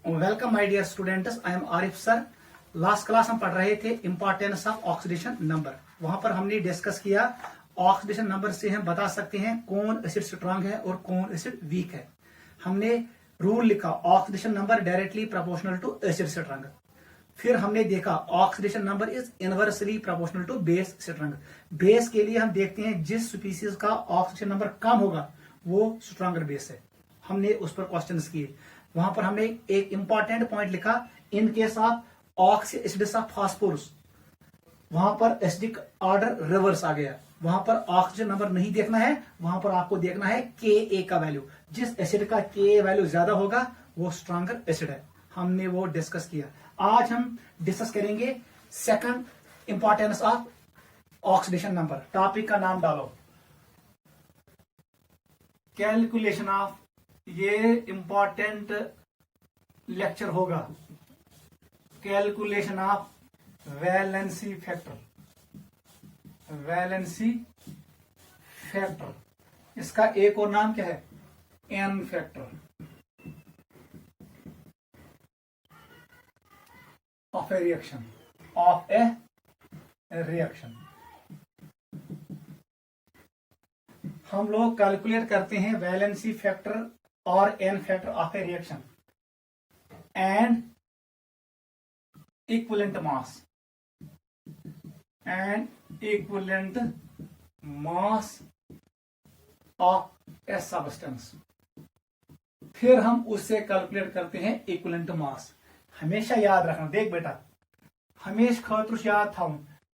Welcome my dear students, I am Arif sir. Last class हम पढ़ रहे थे इंपॉर्टेंस ऑफ ऑक्सीडेशन नंबर। वहां पर हमने डिस्कस किया ऑक्सीडेशन नंबर से हम बता सकते हैं कौन एसिड स्ट्रांग है और कौन एसिड वीक है। हमने रूल लिखा oxidation number directly proportional to acid strong. फिर हमने देखा oxidation number is inversely proportional to base strong. Base के लिए हम देखते हैं जिस स्पीसीज का ऑक्सीडेशन नंबर कम होगा वो स्ट्रांगर बेस है। हमने उस पर क्वेश्चंस किए। वहां पर हमने एक इंपॉर्टेंट पॉइंट लिखा in case of oxy acids of phosphorus, वहां पर एसिडिक ऑर्डर रिवर्स आ गया। वहां पर ऑक्सीजन नंबर नहीं देखना है, वहां पर आपको देखना है के का वैल्यू। जिस एसिड का के वैल्यू ज्यादा होगा वो स्ट्रॉन्गर एसिड है। हमने वो डिस्कस किया। आज हम डिस्कस करेंगे second importance of oxidation number. Topic का नाम डालो कैलकुलेशन ऑफ। ये इंपॉर्टेंट लेक्चर होगा calculation of valency factor. Valency factor इसका एक और नाम क्या है? N factor of a reaction. Of a reaction हम लोग कैलकुलेट करते हैं वैलेंसी फैक्टर और N factor of a reaction and equivalent mass of a substance. फिर हम उससे कैलकुलेट करते हैं इक्विवेलेंट मास। हमेशा याद रखना, देख बेटा, हमेशा खतरु याद था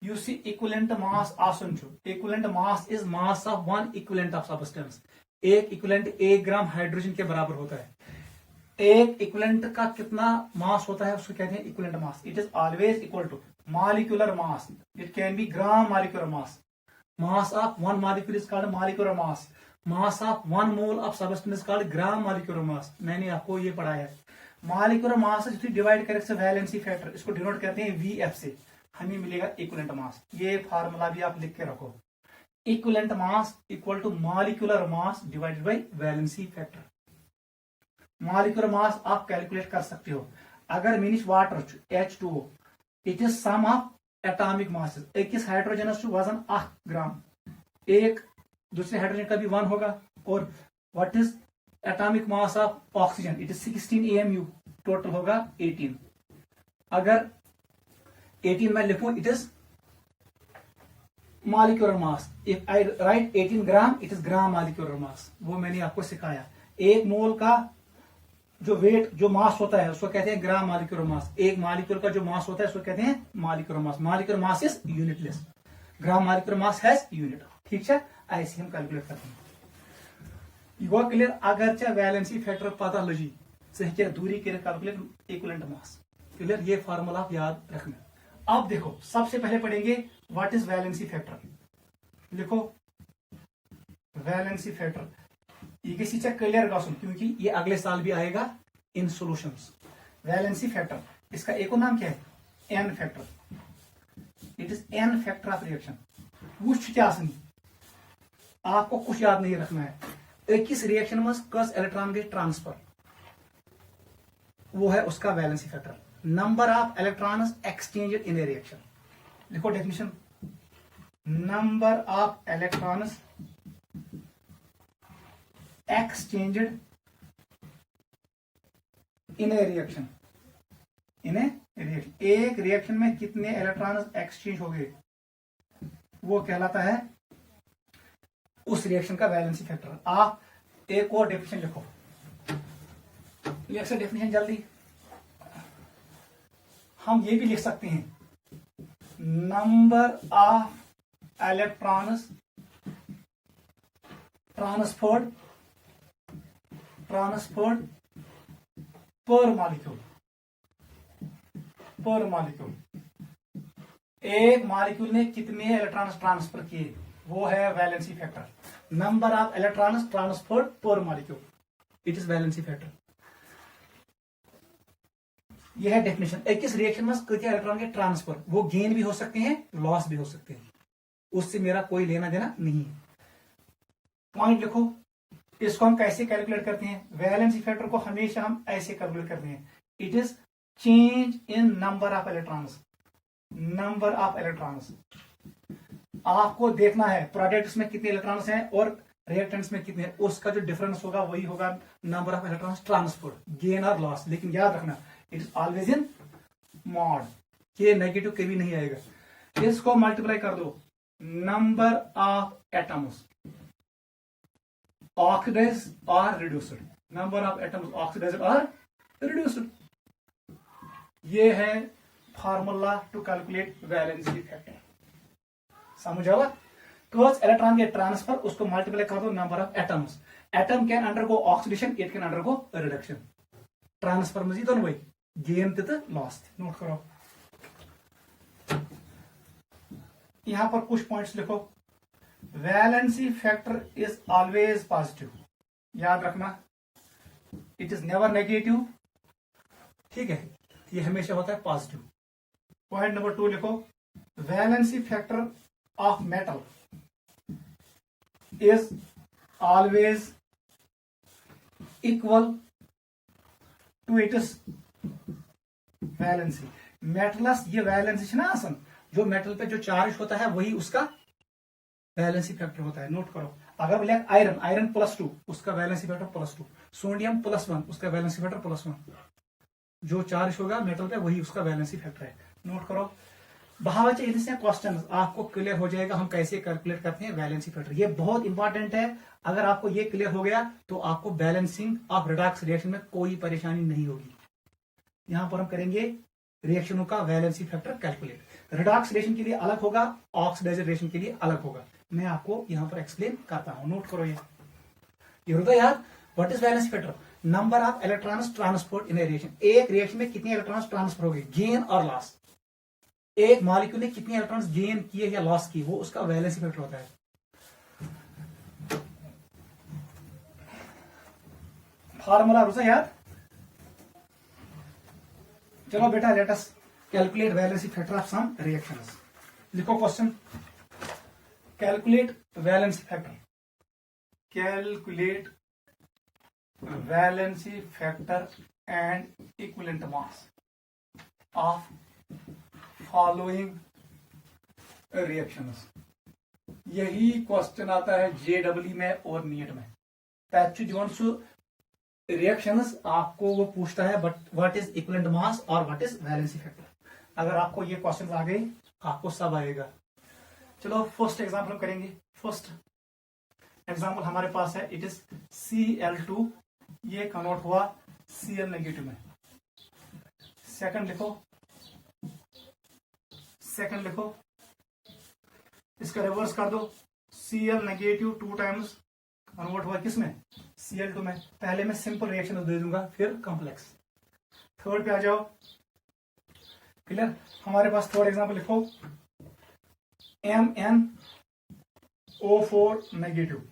यू सी इक्विवेलेंट मास आसन छु। Equivalent mass is mass of one equivalent of substance. एक इक्विवेलेंट 1 ग्राम हाइड्रोजन के बराबर होता है। एक इक्विवेलेंट का कितना मास होता है उसको कहते हैं equivalent mass. It is always equal to molecular mass. It can be gram molecular mass. Mass of one molecule is called molecular mass. Mass of one mole of substance is called gram molecular mass. मैंने आपको ये पढ़ाया है। Molecular mass divide करें valency factor, इसको denote करते हैं VF से, हमें मिलेगा इक्विवेलेंट मास। ये फार्मूला भी आप लिख के रखो। Equivalent mass equal to molecular mass divided by valency factor. Molecular mass आप कैलकुलेट कर सकते हो। अगर मीनिश water H2O, it is sum of atomic masses. एक इस हाइड्रोजन वजन 1 ग्राम, एक दूसरे हाइड्रोजन का भी 1 होगा। और what is atomic mass of oxygen? It is 16 AMU, total होगा 18। अगर 18 मैं लिखूं it is molecular mass. If I right 18 gram it is gram molecular मास। वो मैंने आपको सिखाया। एक मोल का जो वेट जो मास होता है उसको कहते हैं ग्राम मॉलिक्यूलर मास। एक मॉलिक्यूल का जो मास होता है उसको कहते हैं molecular mass. Molecular mass is unitless, gram molecular mass has unit. ठीक है, ऐसे हम कैलकुलेट करते हैं। वो क्लियर? अगर चाहे वैलेंसी फैक्टर पता लगी सही दूरी के कैलकुलेट इक्विवेलेंट मास। क्लियर? ये फार्मूला आप याद रखना। अब देखो, सबसे पहले पढ़ेंगे व्हाट इज वैलेंसी फैक्टर। लिखो वैलेंसी फैक्टर। ये क्लियर गासुन, क्योंकि ये अगले साल भी आएगा इन सॉल्यूशंस। वैलेंसी फैक्टर इसका एक और नाम क्या है? N factor. It is N factor of reaction. Which क्या आपको कुछ याद नहीं रखना है। किस रिएक्शन में कस इलेक्ट्रॉन गई ट्रांसफर, वो है उसका valency factor. Number of electrons exchanged in a reaction. लिखो definition, number of electrons exchanged in a reaction. In a reaction, एक रिएक्शन में कितने इलेक्ट्रॉन्स एक्सचेंज हो गए वो कहलाता है उस रिएक्शन का वैलेंसी फैक्टर। आप एक और डेफिनेशन लिखो, लिख सकते डेफिनेशन जल्दी। हम ये भी लिख सकते हैं number of electrons transferred per molecule. Per molecule, एक मॉलिक्यूल ने कितने इलेक्ट्रॉन्स ट्रांसफर किए वो है valency factor. Number of electrons transferred per molecule, it is valency factor. यह है डेफिनेशन। एक इस रिएक्शन में कितने इलेक्ट्रॉन के ट्रांसफर, वो गेन भी हो सकते हैं, लॉस भी हो सकते हैं, उससे मेरा कोई लेना देना नहीं है। पॉइंट लिखो, इसको हम कैसे कैलकुलेट करते हैं? वैलेंसी फैक्टर को हमेशा हम ऐसे कैलकुलेट करते हैं, it is change in number of electrons. Number of electrons आपको देखना है, प्रोडक्ट्स में कितने इलेक्ट्रॉन्स हैं और रिएक्टेंट्स में कितने हैं, उसका जो डिफरेंस होगा वही होगा number of electrons transfer, gain और लॉस। लेकिन याद रखना it is always in mod, ये नेगेटिव कभी नहीं आएगा। इसको मल्टीप्लाई कर दो नंबर ऑफ एटम्स ऑक्सीडाइज्ड और reduced, number of atoms oxidised और रिड्यूस्ड। ये है formula to calculate valency factor. समझ आवा? बिकॉज इलेक्ट्रॉन के ट्रांसफर उसको मल्टीप्लाई कर दो number of atoms. Atom can undergo oxidation, it can undergo reduction. Transfer में दोनों वही गेन तो लॉस। नोट करो यहां पर कुछ पॉइंट्स लिखो। Valency factor is always positive, याद रखना, इट इज नेवर नेगेटिव। ठीक है, ये हमेशा होता है पॉजिटिव। पॉइंट नंबर 2 लिखो, valency factor of metal is always equal to its valency. Metals ये वैलेंसी ना आसन, जो मेटल पे जो चार्ज होता है वही उसका वैलेंसी फैक्टर होता है। नोट करो, अगर बोले आयरन, आयरन +2 उसका वैलेंसी फैक्टर +2, सोडियम +1 उसका वैलेंसी फैक्टर +1, जो चार्ज होगा मेटल पे वही उसका वैलेंसी फैक्टर है। नोट करो, बहावचे इतने क्वेश्चन आपको क्लियर हो जाएगा हम कैसे कैलकुलेट करते हैं वैलेंसी फैक्टर। ये बहुत इंपॉर्टेंट है, अगर आपको ये क्लियर हो गया तो आपको बैलेंसिंग ऑफ रिडॉक्स रिएक्शन में कोई परेशानी नहीं होगी। यहां पर हम करेंगे रिएक्शनों का valency factor calculate. Redox reaction के लिए अलग होगा, ऑक्सीडाइज्ड रिएक्शन के लिए अलग होगा। मैं आपको यहां पर एक्सप्लेन करता हूं। नोट करो, ये होता है यार, what is valency factor? Number of electrons transport in a reaction. एक रिएक्शन में कितने इलेक्ट्रॉन्स ट्रांसफर हो गए, गेन और लॉस। एक मॉलिक्यूल ने कितने इलेक्ट्रॉन्स गेन किए या लॉस किए, वो उसका वैलेंसी फैक्टर होता है। फार्मूला रुसा याद? चलो बेटा, let us calculate valency factor of some reactions. लिखो question, calculate valency factor. Calculate valency factor and equivalent mass of following reactions. यही क्वेश्चन आता है जेडब्ल्यू में और नीट में। पैचू जोन्स रिएक्शंस आपको वो पूछता है, बट व्हाट इज इक्विवेलेंट मास और व्हाट इज वैलेंसी फैक्टर। अगर आपको ये क्वेश्चन आ गए आपको सब आएगा। चलो फर्स्ट एग्जांपल हम करेंगे। फर्स्ट एग्जांपल हमारे पास है, इट इज Cl2, ये कन्वर्ट हुआ Cl नेगेटिव में। सेकंड लिखो, इसका रिवर्स कर दो, Cl नेगेटिव 2 टाइम्स कन्वर्ट हुआ किसमें, Cl2 में। पहले मैं सिंपल रिएक्शन दे दूंगा फिर कॉम्प्लेक्स। थर्ड पे आ जाओ, क्लियर। हमारे पास थर्ड एग्जांपल लिखो, MnO4 नेगेटिव।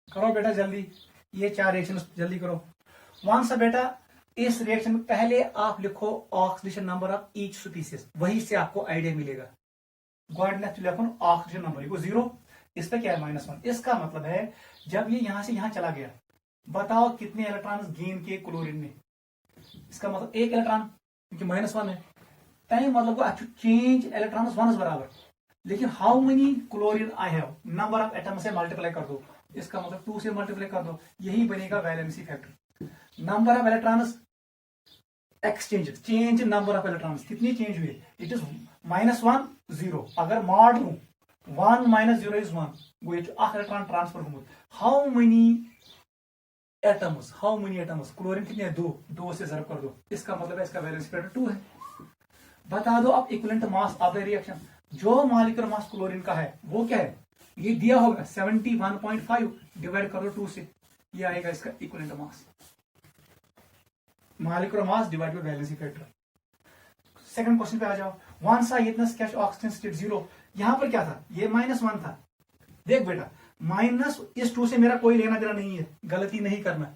करो बेटा जल्दी, ये 4 रिएक्शन जल्दी करो। वन सा बेटा, इस रिएक्शन में पहले आप लिखो oxidation number of each species, वहीं से आपको आइडिया मिलेगा। गॉडनेस ऑक्सीजन नंबर को 0, इस पे क्या है -1। इसका मतलब है जब ये यहां से यहां चला गया, बताओ कितने इलेक्ट्रॉन गेन किए क्लोरीन ने। इसका मतलब 1 इलेक्ट्रॉन, क्योंकि -1 है। तय मतलब को चेंज इलेक्ट्रॉन 1 बराबर, लेकिन how many chlorine I have, number of atom से मल्टीप्लाई कर दो। इसका मतलब 2 से मल्टीप्लाई कर दो, यही बनेगा valency factor. Number of electrons exchange, change number of electrons, कितनी चेंज हुए, इट इज -1 0। अगर मॉड लू 1 - 0 इज 1, वो इलेक्ट्रॉन ट्रांसफर होगा। हाउ मेनी एटम्स, क्लोरीन कितने हैं, 2 से ज़रब कर दो। इसका मतलब है इसका वैलेंसी फैक्टर 2 है। बता दो अब equivalent mass of the reaction. जो मॉलिक्यूलर मास क्लोरीन का है वो क्या है, ये दिया होगा 71.5, डिवाइड करो 2 से, ये आएगा इसका equivalent mass. Molecular mass divide by valency factor. Second question पे आ जाओ। वन सा इतना कैश ऑक्सीजन स्टेट 0, यहां पर क्या था, ये -1 था। देख बेटा, माइनस इस 2 से मेरा कोई लेना देना नहीं है, गलती नहीं करना।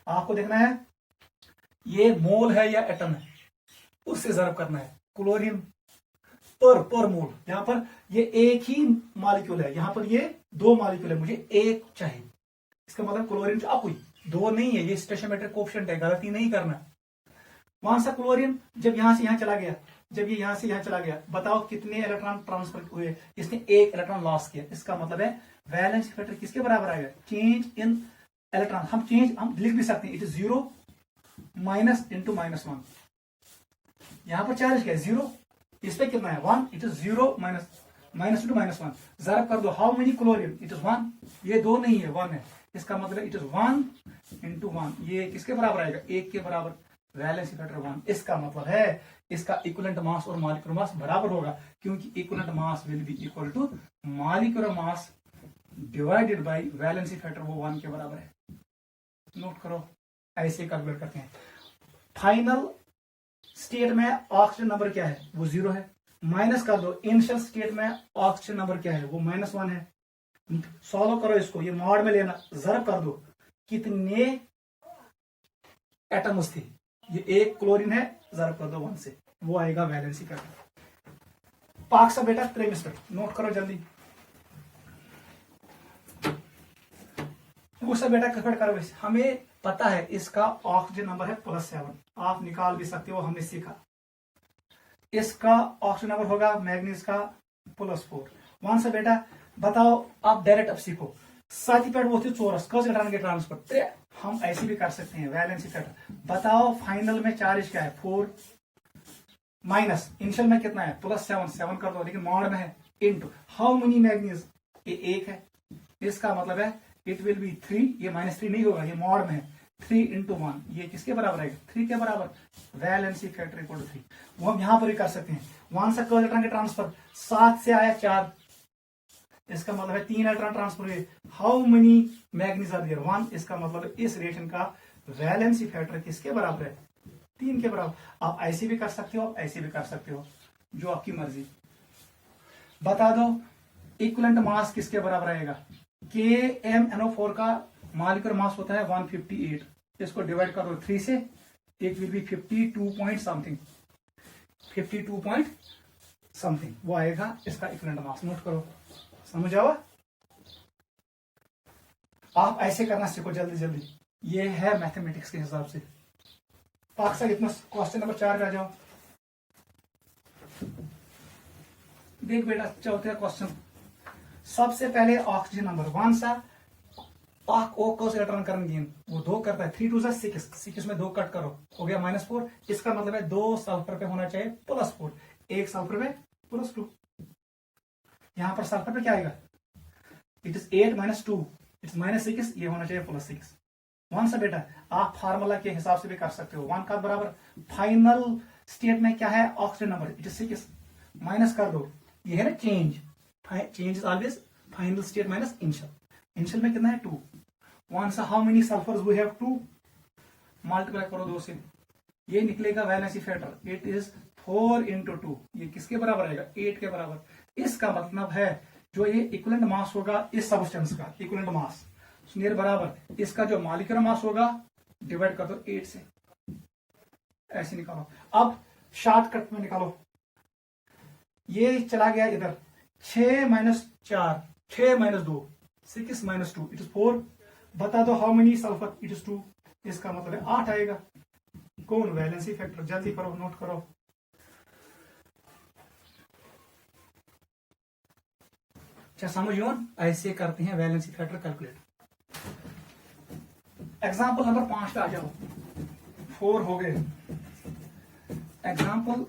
आपको देखना है ये मोल है या एटम है, उससे जरब करना है। क्लोरीन पर मोल, यहां पर ये एक ही मॉलिक्यूल है, यहां पर ये 2 मॉलिक्यूल है, मुझे एक चाहिए। इसका मतलब क्लोरीन कोई 2 नहीं है, ये स्टोइचियोमेट्रिक कोएफिशिएंट है, गलती नहीं करना। वहां सा क्लोरीन जब यहां से यहां चला गया, जब ये यहां से यहां चला गया, बताओ कितने इलेक्ट्रॉन ट्रांसफर हुए? इसने एक इलेक्ट्रॉन लॉस किया। इसका मतलब है वैलेंसी फैक्टर किसके बराबर आएगा? Change in electron. हम लिख भी सकते हैं, इट इज 0 माइनस इंटू -1। यहां पर चार्ज क्या है? 0। इस पे कितना है? 1। It is 0 minus into -1। जरा कर दो, how many chlorine? It is 1। ये 2 नहीं है, 1 है। इसका मतलब इट इज 1 इंटू 1। ये किसके बराबर आएगा? 1 के बराबर। Valency factor 1। इसका मतलब है इसका इक्विवेलेंट मास और मॉलिक्यूलर मास बराबर होगा, क्योंकि equivalent mass will be equal to molecular mass divided by valency factor, वो 1 के बराबर है। नोट करो, ऐसे कैलकुलेट करते हैं। फाइनल स्टेट में ऑक्सीजन नंबर क्या है? वो 0 है। माइनस कर दो, इनिशियल स्टेट में ऑक्सीजन नंबर क्या है? वो -1 है। सॉल्व करो इसको, ये मॉड में लेना, जरब कर दो, कितने एटम्स थे? ये एक क्लोरीन है, जरब कर दो 1 से, वो आएगा वैलेंसी फैक्टर। पाक सा बेटा ट्रेमिस्टर, नोट करो जल्दी। वो सब बेटा कैलकुलेट करो। हमें पता है इसका ऑक्सीजन नंबर है +7, आप निकाल भी सकते हो, हमने सीखा। इसका ऑक्सीजन नंबर होगा मैग्नीज का +4। वन सा बेटा बताओ, आप डायरेक्ट अब सीखो। 7 पे वो थी 4 कस इलेक्ट्रॉन के ट्रांसफर, हम ऐसे भी कर सकते हैं वैलेंसी फैक्टर। बताओ फाइनल में चार्ज क्या है? 4 माइनस इनिशियल में कितना है? +7 कर दो, लेकिन मॉड में है, इनटू हाउ मेनी मैग्नीज? ये 1 है। इसका मतलब है इट विल बी 3। ये -3 नहीं होगा, ये मॉड में है। 3 इंटू 1, ये किसके बराबर आएगा? 3 के बराबर। Valency factor equal to 3। वो हम यहां पर भी कर सकते हैं। 1 से इलेक्ट्रॉन के ट्रांसफर 7 से आया 4, इसका मतलब है 3 इलेक्ट्रॉन ट्रांसफर हुए। How many manganese are there? 1। इसका मतलब इस रिएक्शन का वैलेंसी फैक्टर किसके बराबर है? 3 के बराबर। आप ऐसे भी कर सकते हो, आप ऐसे भी कर सकते हो, जो आपकी मर्जी। बता दो इक्विवेलेंट मास किसके बराबर आएगा? KMnO4 का मॉलिक्यूलर मास होता है 158। इसको डिवाइड करो 3 से, it will be 52 point something, 52 point something, वो आएगा इसका इक्विवेलेंट मास। नोट करो, समझ आवा? आप ऐसे करना सीखो जल्दी जल्दी, ये है मैथमेटिक्स के हिसाब से। पाक इतना क्वेश्चन नंबर 4 पे आ जाओ। देख बेटा, चौथा क्वेश्चन। सबसे पहले ऑक्सीजन नंबर 1 सा पाक ओ को इलेक्ट्रॉन करेंगे, वो 2 करता है। 3 2 6 में 2 कट करो, हो गया -4। इसका मतलब है 2 सल्फर पे होना चाहिए +4, 1 सल्फर पे +2। यहां पर सल्फर पे क्या आएगा? इट इज 8 - 2, इट्स -6, ये होना चाहिए +6। 1 सा बेटा आप फार्मूला के हिसाब से भी कर सकते हो। 1 का बराबर फाइनल स्टेट में क्या है? Oxygen number, it is 6। माइनस कर दो, ये है ना change is always final state minus initial. Initial में कितना है? 2। 1 सा how many sulphurs we have? 2। Multiply करो 2 से, ये निकलेगा valency factor. It is 4 into 2, ये किसके बराबर आएगा? 8 के बराबर। इसका मतलब है जो ये इक्विवेलेंट मास होगा इस सबस्टेंस का, इक्विवेलेंट मास नियर बराबर इसका जो मॉलिक्यूलर मास होगा, डिवाइड कर दो 8 से, ऐसे निकालो। अब शॉर्टकट में निकालो, ये चला गया इधर, 6 - 4, 6 - 2, 6 - 2, इट इज 4। बता दो how many sulphur? It is 2। इसका मतलब है 8 आएगा। कौन? Valency factor. जल्दी करो, नोट करो। अच्छा समझो, ऐसे करते हैं valency factor calculate. Example number 5 पे आ जाओ। 4 हो गए। एग्जाम्पल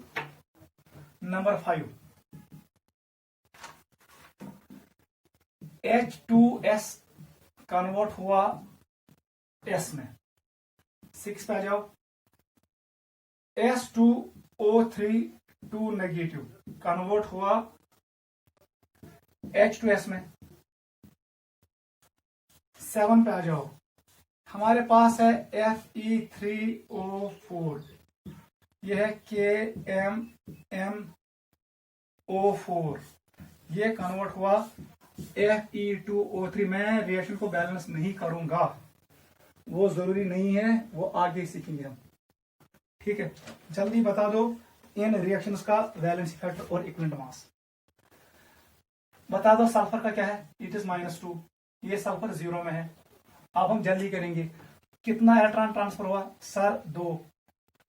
नंबर 5, H2S कन्वर्ट हुआ S में। 6 पे आ जाओ। S2O3 2 नेगेटिव कन्वर्ट हुआ H2S में। 7 पे आ जाओ। हमारे पास है Fe3O4, यह है KMnO4, ये कन्वर्ट हुआ Fe2O3। मैं रिएक्शन को बैलेंस नहीं करूंगा, वो जरूरी नहीं है, वो आगे सीखेंगे हम। ठीक है, जल्दी बता दो इन रिएक्शंस का वैलेंसी फैक्टर और इक्विवेलेंट मास। बता दो सल्फर का क्या है, इट इज -2, ये सल्फर 0 में है। अब हम जल्दी करेंगे, कितना इलेक्ट्रॉन ट्रांसफर हुआ सर 2,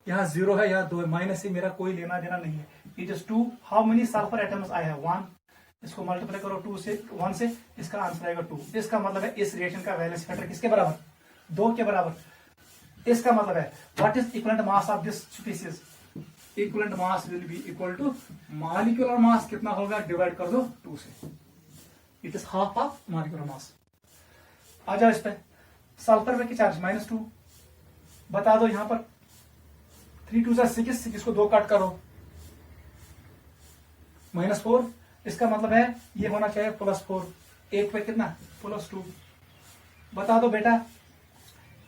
यहाँ 0 है यहाँ 2 है, माइनस से मेरा कोई लेना देना नहीं है। It is 2, how many sulphur atoms I have 1, इसको मल्टीप्लाई करो 1 से, इसका आंसर आएगा 2। इसका मतलब है इस रिएक्शन का वैलेंसी फैक्टर किसके बराबर, 2 के बराबर। इसका मतलब है what is equivalent mass of this species, equivalent mass will be equal to molecular mass कितना होगा डिवाइड कर दो 2 से, it is half of molecular mass. आ जाओ इस पे, सल्फर में की चार्ज -2, बता दो यहां पर 3 2 6, 6 को 2 काट करो, -4, इसका मतलब है ये होना चाहिए +4, 1 पे कितना +2। बता दो बेटा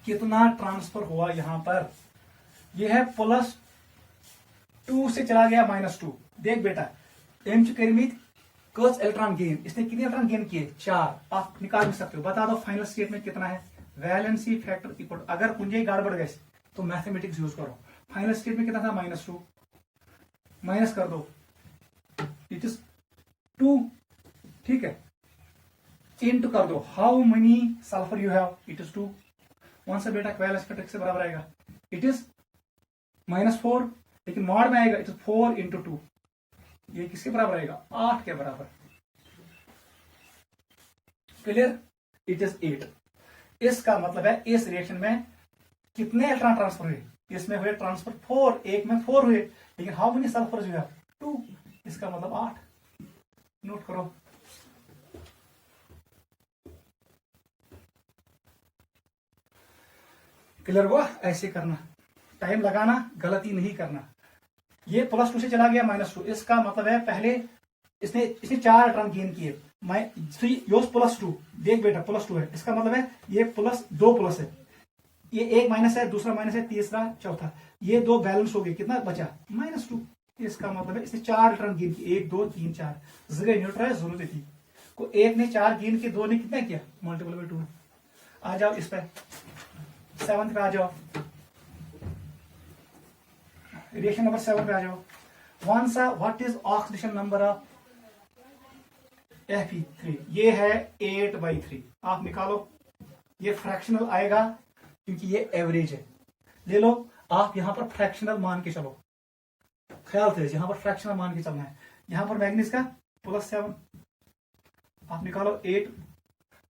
कितना ट्रांसफर हुआ यहां पर, ये है +2 से चला गया -2। देख बेटा एम करमित कच इलेक्ट्रॉन गेन, इसने कितने इलेक्ट्रॉन गेन किए 4, आप निकाल भी सकते हो। बता दो फाइनल स्टेटमेंट कितना है, वैलेंसी फैक्टर इक्वल, अगर कुंजे गड़बड़ गए तो मैथमेटिक्स यूज करो। फाइनल स्टेटमेंट कितना था -2, माइनस कर दो, इट इज 2, ठीक है, इंटू कर दो how many sulphur you have, it is 2। वहां से बेटा वैलेंसी फैक्टर से बराबर आएगा, इट इज -4, लेकिन मॉड में आएगा, इट इज 4 × 2, ये किसके बराबर आएगा 8 के बराबर। Clear, it is 8। इसका मतलब है इस रिएक्शन में कितने इलेक्ट्रॉन ट्रांसफर हुए, इसमें हुए ट्रांसफर 4, एक में 4 हुए, लेकिन हाउ मेनी सल्फर जो है 2, इसका मतलब 8। नोट करो, क्लियर हुआ। ऐसे करना, टाइम लगाना, गलती नहीं करना। ये +2 से चला गया -2, इसका मतलब है पहले इसने 4 इलेक्ट्रॉन गेन किए, +2, देख बेटा +2 है, इसका मतलब है ये +2 प्लस है, ये एक माइनस है, दूसरा माइनस है, तीसरा चौथा, ये 2 बैलेंस हो गए, कितना बचा -2। इसका मतलब है इसने 4 इलेक्ट्रॉन गेन किए, 1 2 3 4, जगह न्यूट्रल जरूरत थी को, एक ने 4 गेन किए, 2 ने कितना किया मल्टीपल बाय 2। आ जाओ इस पर 7 पे आ जाओ, रिएक्शन नंबर 7 पे आ जाओ। वन सा what is oxidation number of Fe3, ये है 8/3, आप निकालो, ये फ्रैक्शनल आएगा क्योंकि ये एवरेज है। ले लो आप यहां पर फ्रैक्शनल मान के चलो, ख्याल से यहां पर फ्रैक्शनल मान के चलना है। यहां पर मैग्नीज का +7, आप निकालो 8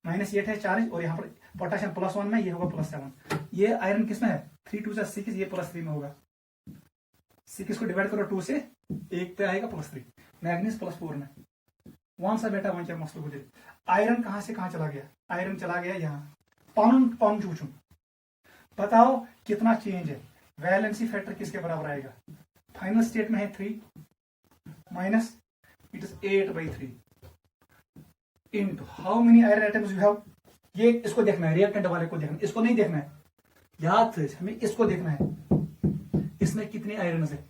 -8 है 4, और यहां पर पोटेशियम +1 में, ये होगा +7। ये आयरन किसमें है 3 2 6, ये +3 में होगा, 6 को डिवाइड करो 2 से, 1 पे आएगा +3, मैग्नीज +4 में। वहां सा बेटा वहां क्या मसला हो जाए। आयरन कहां से कहां चला गया, आयरन चला गया यहाँ पाउंड चूचू, बताओ कितना चेंज है, वैलेंसी फैक्टर किसके बराबर आएगा, फाइनल स्टेट में है 3 minus, it is 8/3 into how many iron atoms you have. ये इसको देखना है, रिएक्टेंट वाले को देखना है, इसको नहीं देखना है, याद से हमें इसको देखना है, इसमें कितने आयरन है।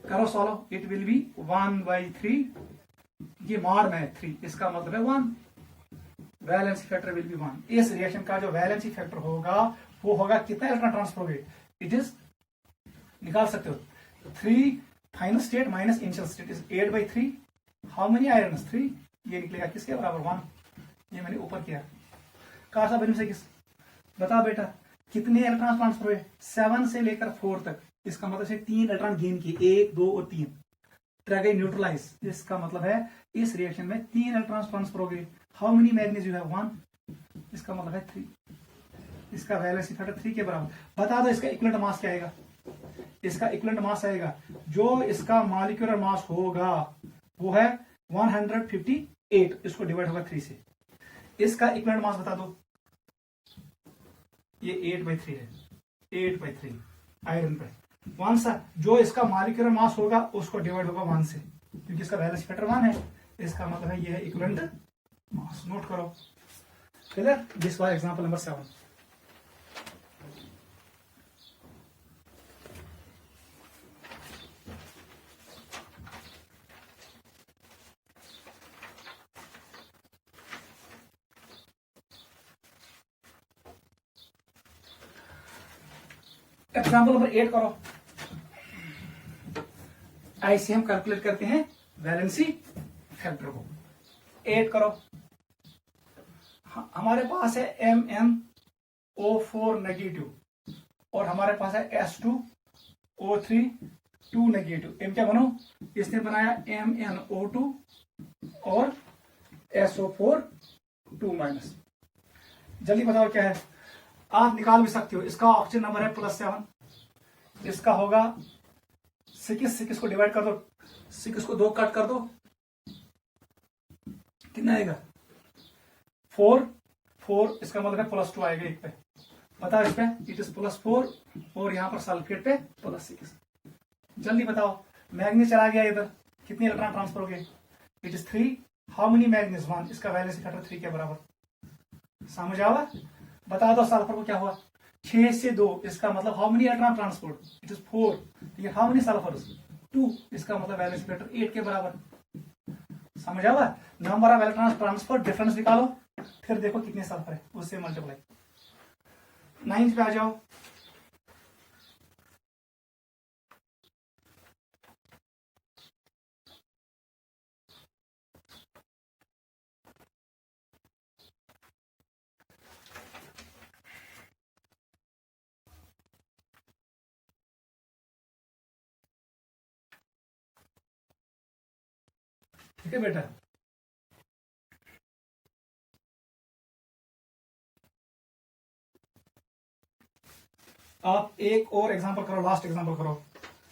करो सॉल्व, इट विल बी 1/3, ये मॉड में है 3, इसका मतलब है 1, वैलेंसी फैक्टर विल बी 1। इस रिएक्शन का जो वैलेंसी फैक्टर होगा वो होगा कितना इलेक्ट्रॉन ट्रांसफर हो गए, इट इज निकाल सकते हो 3 final state minus initial state is 8/3, how many iron 3, ये निकलेगा किसके बराबर 1, ये मैंने ऊपर किया। कासा बनी से किस, बता बेटा कितने इलेक्ट्रॉन ट्रांसफर हुए 7 से लेकर 4 तक, इसका मतलब है 3 इलेक्ट्रॉन गेन किए, 1 2 और 3 गए न्यूट्रलाइज, इसका मतलब है इस रिएक्शन में 3 इलेक्ट्रॉन ट्रांसफर हो गए। How many manganese you have 1, इसका मतलब है 3, इसका वैलेंसी फैक्टर 3 के बराबर। बता दो इसका इक्विवेलेंट मास क्या आएगा, इसका इक्विवेलेंट मास आएगा जो इसका मॉलिक्यूलर मास होगा वो है 158, इसको डिवाइड होगा 3 से, इसका इक्विवेलेंट मास बता दो, ये 8/3 है, 8/3 आयरन पे। वन सा जो इसका मॉलिक्यूलर मास होगा उसको डिवाइड होगा 1 से, क्योंकि इसका वैलेंसी फैक्टर 1 है, इसका मतलब है ये है इक्विवेलेंट मास। नोट करो, clear, this was example number 7। Example number 8 करो। ऐसे हम कैलकुलेट करते हैं वैलेंसी फैक्टर को। 8 करो। हमारे पास है MnO4 नेगेटिव और हमारे पास है S2O3 2 नेगेटिव। एम क्या बनो, इसने बनाया MnO2 और SO4 2 माइनस। जल्दी बताओ क्या है। आप निकाल भी सकते हो। इसका ऑक्सीजन नंबर है +7। इसका होगा 6 को डिवाइड कर दो, 6 को 2 कट कर दो, कितना आएगा 4। इसका मतलब है +2 आएगा एक पे। बताओ इस पे इट इज +4 और यहां पर सल्फेट पे +6। जल्दी बताओ। मैग्नीज चला गया इधर, कितने इलेक्ट्रॉन ट्रांसफर हो गए? It is 3। How many manganese? 1। इसका वैलेंसी फैक्टर 3 के बराबर। समझ आवा? बता दो सल्फर को क्या हुआ? 6 से 2। इसका मतलब how many electron transport? It is 4। लेकिन हाउ मेनी सल्फर? 2। इसका मतलब वैलेंसी फैक्टर 8 के बराबर। समझ आवा? Number of electron transfer difference निकालो, फिर देखो कितने सल्फर है, उससे मल्टीप्लाई। 9 पे आ जाओ। ठीक है बेटा। आप एक और एग्जांपल करो, लास्ट एग्जांपल करो।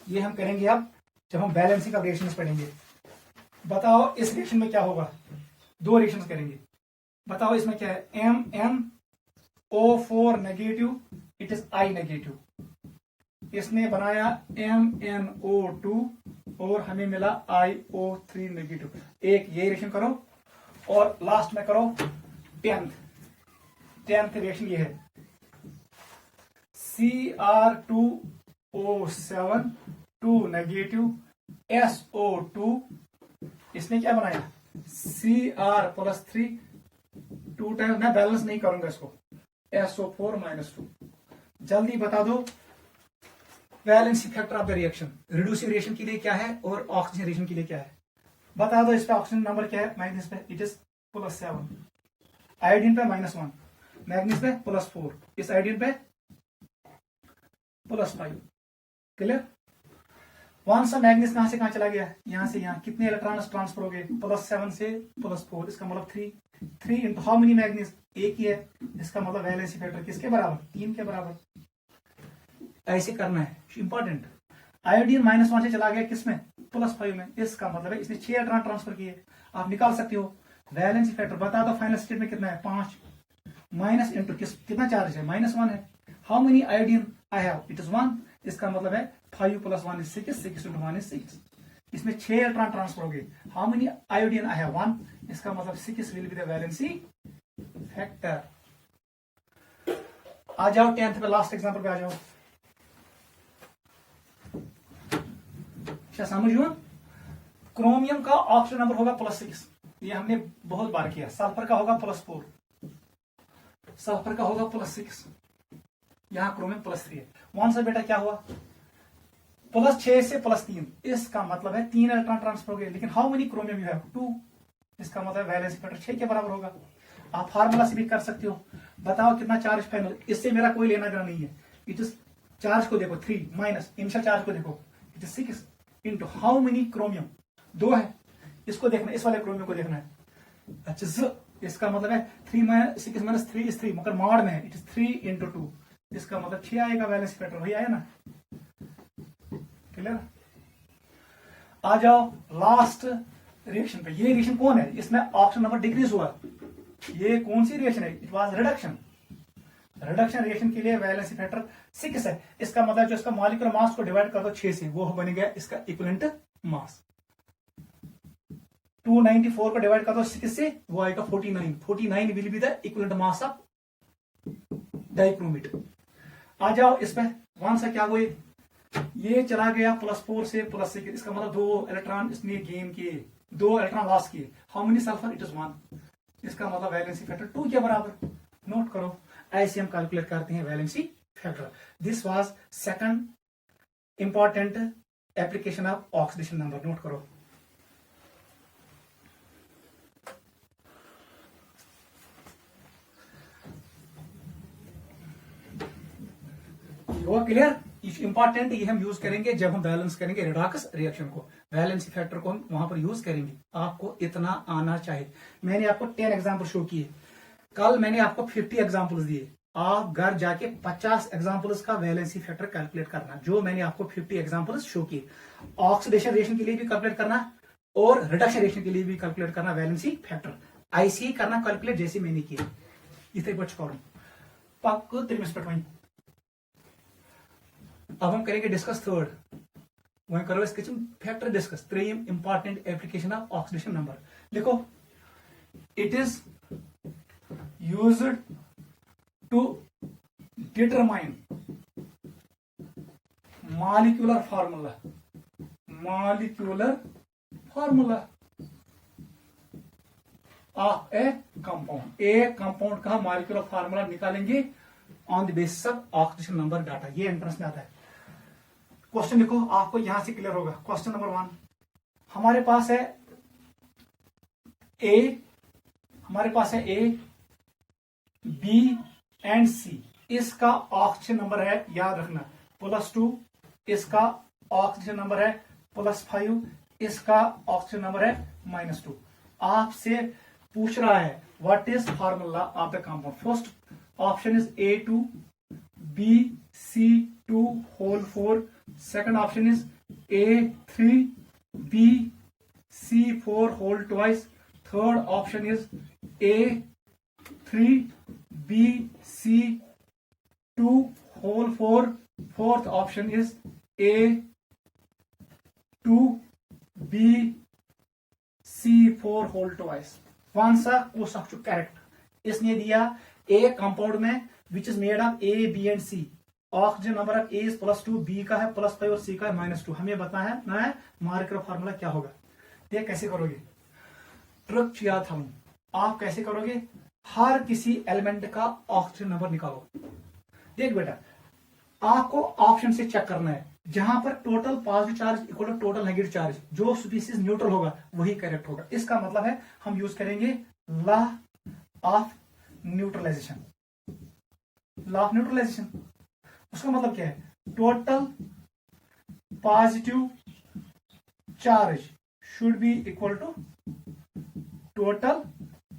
ये हम करेंगे अब जब हम बैलेंसिंग का रिएक्शन पढ़ेंगे। बताओ इस रिएक्शन में क्या होगा? 2 रिएक्शन करेंगे। बताओ इसमें क्या है? MnO4 negative, it is I negative. इसने बनाया MnO2 और हमें मिला IO3 नेगेटिव। एक ये रिएक्शन करो और लास्ट में करो 10th रिएक्शन ये है Cr2O7 2 नेगेटिव SO2। इसने क्या बनाया? Cr+3 2 time. मैं बैलेंस नहीं करूंगा इसको। SO4 -2। जल्दी बता दो valency factor of the reaction. Reductive reaction के लिए क्या है और ऑक्सीजन रिएक्शन के लिए क्या है? बता दो। इस पे ऑक्सीजन नंबर क्या है? मैग्नीज पे इट इज +7, आयोडीन पे -1, मैग्नीज पे +4, इस आयोडीन पे +5। क्लियर? वन सा मैग्नीज कहां से कहां चला गया? यहां से यहां। कितने इलेक्ट्रॉन ट्रांसफर हो गए? +7 से +4। इसका मतलब 3 इंटू हाउ मेनी मैग्नीज? एक ही है। इसका मतलब वैलेंसी फैक्टर किसके बराबर? 3 के बराबर। ऐसे करना है, इंपॉर्टेंट। आयोडीन -1 से चला गया किसमें? +5 में। इसका मतलब है इसने 6 इलेक्ट्रॉन ट्रांसफर किए। आप निकाल सकते हो वैलेंसी फैक्टर। बता दो फाइनल स्टेट में कितना है? 5 माइनस इंटू कितना चार्ज है? -1 है। How many iodine I have? It is 1। इसका मतलब है 5 + 1 is 6, 6 × 1 is 6। इसमें 6 इलेक्ट्रॉन ट्रांसफर हो गए। How many iodine I have? 1। इसका मतलब 6 will be the valency factor. आ जाओ 10th पे, लास्ट एग्जांपल पे आ जाओ। क्या समझ हुआ? क्रोमियम का ऑक्सीजन नंबर होगा +6। ये हमने बहुत बार किया। सल्फर का होगा +4, सल्फर का होगा +6, यहां क्रोमियम +3 है। वन सा बेटा क्या हुआ? +6 से +3। इसका मतलब है 3 इलेक्ट्रॉन ट्रांसफर हो गए। लेकिन how many chromium you have? 2। इसका मतलब वैलेंसी फैक्टर 6 के बराबर होगा। आप फार्मूला से भी कर सकते हो। बताओ कितना चार्ज फाइनल? इससे मेरा कोई लेना देना नहीं है। इट इज चार्ज को देखो 3 माइनस इनिशियल चार्ज को देखो, it is 6 into how many chromium? 2 है। इसको देखना, इस वाले क्रोमियम को देखना है। अच्छा, इसका मतलब है 6 - 3 is 3, मगर मॉड में है। It is 3 × 2। इसका मतलब 6 आएगा वैलेंसी फैक्टर। वही आया ना? क्लियर? आ जाओ लास्ट रिएक्शन पे। ये रिएक्शन कौन है? इसमें ऑक्सीजन नंबर डिक्रीज हुआ। ये कौन सी रिएक्शन है? It was reduction. Reduction reaction के लिए वैलेंसी फैक्टर 6 है। इसका मतलब जो इसका मॉलिक्यूलर मास को डिवाइड कर दो 6 से, वो बन गया इसका इक्विवेलेंट मास। 294 को डिवाइड कर दो 6 से, वो आएगा 49। 49 will be the equivalent mass of dichromate. आ जाओ इस पे। वन सा क्या हुए? ये चला गया +4 से +6। इसका मतलब 2 इलेक्ट्रॉन इसने गेन किए, 2 इलेक्ट्रॉन लॉस किए। How many sulphur? It is 1। इसका मतलब वैलेंसी फैक्टर 2 के बराबर। नोट करो, ऐसे हम कैलकुलेट करते हैं valency factor. This was second important application of oxidation number. Note करो. हुआ क्लियर? इंपॉर्टेंट ये हम यूज करेंगे जब हम बैलेंस करेंगे रिडॉक्स रिएक्शन को, वैलेंसी फैक्टर को हम वहां पर यूज करेंगे. आपको इतना आना चाहिए. मैंने आपको 10 एग्जाम्पल शो किए. कल मैंने आपको 50 एग्जाम्पल्स दिए. आप घर जाके 50 एग्जाम्पल्स का वैलेंसी फैक्टर कैलकुलेट करना, जो मैंने आपको 50 एग्जाम्पल्स शो किए. ऑक्सीडेशन रिएक्शन के लिए भी कैलकुलेट करना और रिडक्शन रिएक्शन के लिए भी कैलकुलेट करना वैलेंसी फैक्टर. ऐसे ही करना कैलकुलेट जैसे मैंने किया. इतने बच करो पक्को 3 मिनट. अब हम करेंगे डिस्कस थर्ड. वहीं करो इसके factor discuss. 3 important application of oxidation number. लिखो. It is used to determine molecular formula. Molecular formula of a compound. एक कंपाउंड का मॉलिक्यूलर फार्मूला निकालेंगे on the basis of oxidation number data. ये entrance में आता है. क्वेश्चन लिखो, आपको यहां से क्लियर होगा. क्वेश्चन नंबर 1 हमारे पास है ए. हमारे पास है ए, बी एंड सी. इसका ऑक्सीजन नंबर है, याद रखना, +2. इसका ऑक्सीजन नंबर है +5. इसका ऑक्सीजन नंबर है -2. आपसे पूछ रहा है what is formula of the compound. First option is A2 BC2 whole 4. Second option is A3 BC4 whole twice. Third option is A3 BC2 whole 4. Fourth option is A2 BC4 whole twice. कौन सा course of correct? इसने दिया A compound में which is made of A B and C. Oxygen number of A is +2, B का है +5 और सी का है -2. हमें बताना है ना मार्कर फार्मूला क्या होगा. ये कैसे करोगे? ट्रिक याद था. आप कैसे करोगे? हर किसी एलिमेंट का ऑक्सीजन नंबर निकालो. देख बेटा, आपको ऑप्शन से चेक करना है. जहां पर total positive charge equal to total negative charge, जो स्पीसीज न्यूट्रल होगा वही करेक्ट होगा. इसका मतलब है हम यूज करेंगे law of neutralisation. Law of neutralisation उसका मतलब क्या है? Total positive charge should be equal to total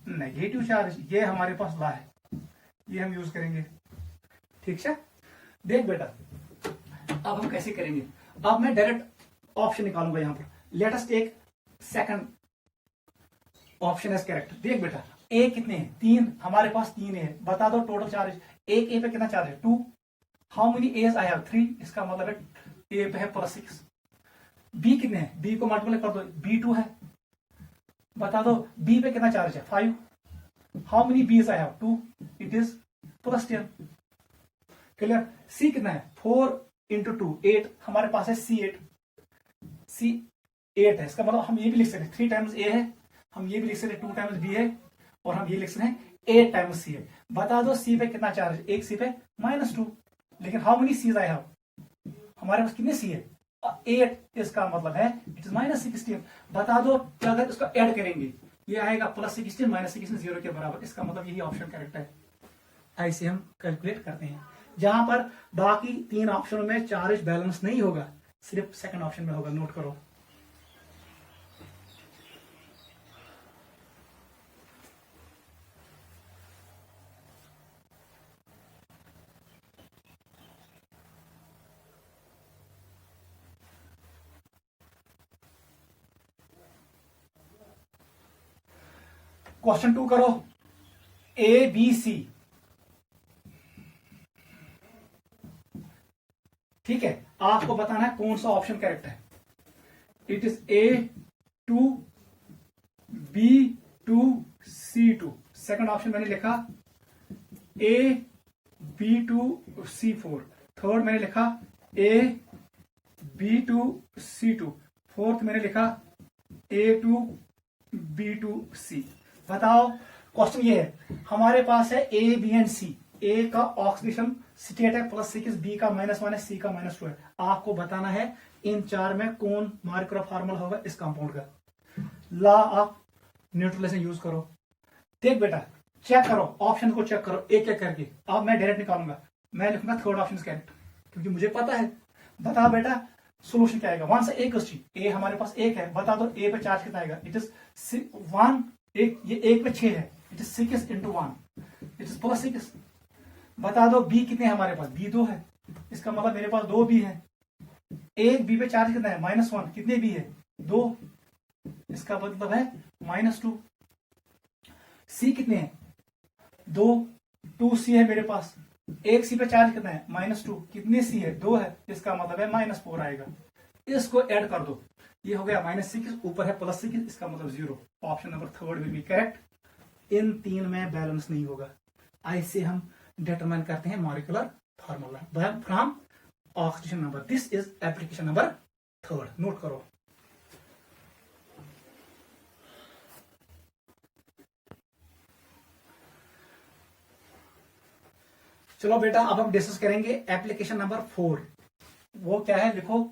negative charge. ये हमारे पास लॉ है, ये हम यूज करेंगे. ठीक है. देख बेटा, अब हम कैसे करेंगे? अब मैं डायरेक्ट ऑप्शन निकालूंगा यहां पर. Let us take second option as correct. देख बेटा, ए कितने हैं? 3. हमारे पास 3 है. बता दो टोटल चार्ज. एक ए पे कितना चार्ज है? 2. How many A's I have? 3. इसका मतलब है ए पे है +6. बी कितने हैं? बी को मल्टीप्लाई कर दो. B2 है. बता दो बी पे कितना चार्ज है? 5. How many B's I have? 2. It is +10. Clear. C कितना है? 4 × 2 8. हमारे पास है C8. C8 है. इसका मतलब हम ये भी लिख सकते हैं 3 टाइम्स ए है. हम ये भी लिख सकते हैं 2 टाइम्स बी है. और हम ये लिख सकते हैं 8 टाइम्स सी है. बता दो सी पे कितना चार्ज है? एक सी पे -2. लेकिन how many C's I have? हमारे पास कितने सी है? 8. इसका मतलब है इट इज -16. बता दो अगर इसको ऐड करेंगे ये आएगा +16 -16 0 के बराबर. इसका मतलब यही ऑप्शन करेक्ट है. ऐसे हम कैलकुलेट करते हैं. जहां पर बाकी 3 ऑप्शनों में चार्ज बैलेंस नहीं होगा, सिर्फ सेकंड ऑप्शन में होगा. नोट करो. क्वेश्चन 2 करो. ABC. ठीक है. आपको बताना है कौन सा ऑप्शन करेक्ट है. It is A2 B2 C2. Second option मैंने लिखा A B2 C4. थर्ड मैंने लिखा A B2 C2. फोर्थ मैंने लिखा A2 B2 C. बताओ क्वेश्चन ये है, हमारे पास है A B एंड C. ए का ऑक्सीडेशन स्टेट है +6, बी का -1 है, सी का -2 है। आपको बताना है इन चार में कौन मॉलिक्यूलर फार्मूला होगा इस कंपाउंड का। लॉ ऑफ न्यूट्रलाइजेशन यूज करो। देख बेटा, चेक करो, ऑप्शन को चेक करो एक एक करके। अब मैं डायरेक्ट निकालूंगा, मैं लिखूंगा थर्ड ऑप्शन करेक्ट, क्योंकि मुझे पता है। बता बेटा सोल्यूशन क्या आएगा। 1 से ए ए हमारे पास 1 है, बता दो ए पे चार्ज कितना आएगा। इट इज 1, ये 1 पे 6 है, इट इज 6 × 1, इट इज +6। बता दो बी कितने हमारे पास, बी 2 है, इसका मतलब मेरे पास 2 बी है। एक बी पे चार्ज कितना है, -1, कितने बी है, 2, इसका मतलब है -2। सी कितने हैं, 2 सी है मेरे पास। एक सी पे चार्ज कितना है, -2, कितने सी है, 2 है, इसका मतलब है -4 आएगा। इसको ऐड कर दो, ये हो गया -6, ऊपर है +6, इसका मतलब 0। Option number third will be correct. इन 3 में बैलेंस नहीं होगा। ऐसे हम डिटरमाइन करते हैं molecular formula from oxidation number. This is application number third, note करो। चलो बेटा, अब हम डिस्कस करेंगे एप्लीकेशन नंबर 4। वो क्या है, लिखो।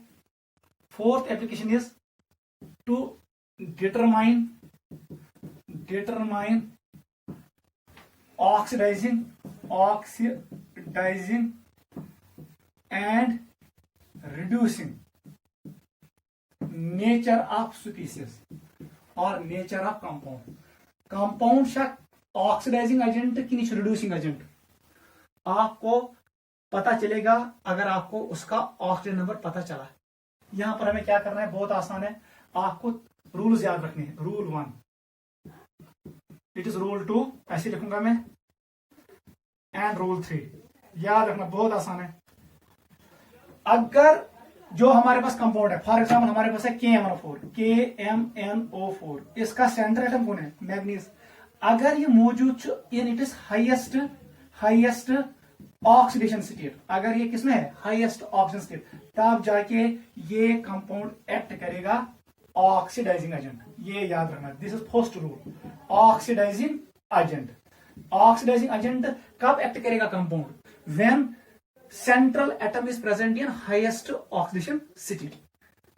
Fourth application is to determine oxidising and reducing nature of species और नेचर ऑफ कंपाउंड। कंपाउंड शा ऑक्सीडाइजिंग एजेंट कि रिड्यूसिंग एजेंट आपको पता चलेगा अगर आपको उसका ऑक्सीजन नंबर पता चला। यहां पर हमें क्या करना है, बहुत आसान है। आपको रूल्स याद रखने हैं। रूल 1, इट इज रूल 2, ऐसे लिखूंगा मैं, एंड रूल 3। याद रखना, बहुत आसान है। अगर जो हमारे पास कंपाउंड है, फॉर एग्जाम्पल हमारे पास है KMNO4, इसका सेंटर एटम कौन है, मैग्नीज। अगर ये मौजूद इन it is highest oxidation state, अगर ये किसमें है, हाईएस्ट ऑक्सीडेशन स्टेट, तब जाके ये कंपाउंड एक्ट करेगा ऑक्सीडाइजिंग एजेंट। ये याद रखना, this is first rule, oxidising agent. Oxidising agent कब एक्ट करेगा compound, when central atom is present in highest oxidation state.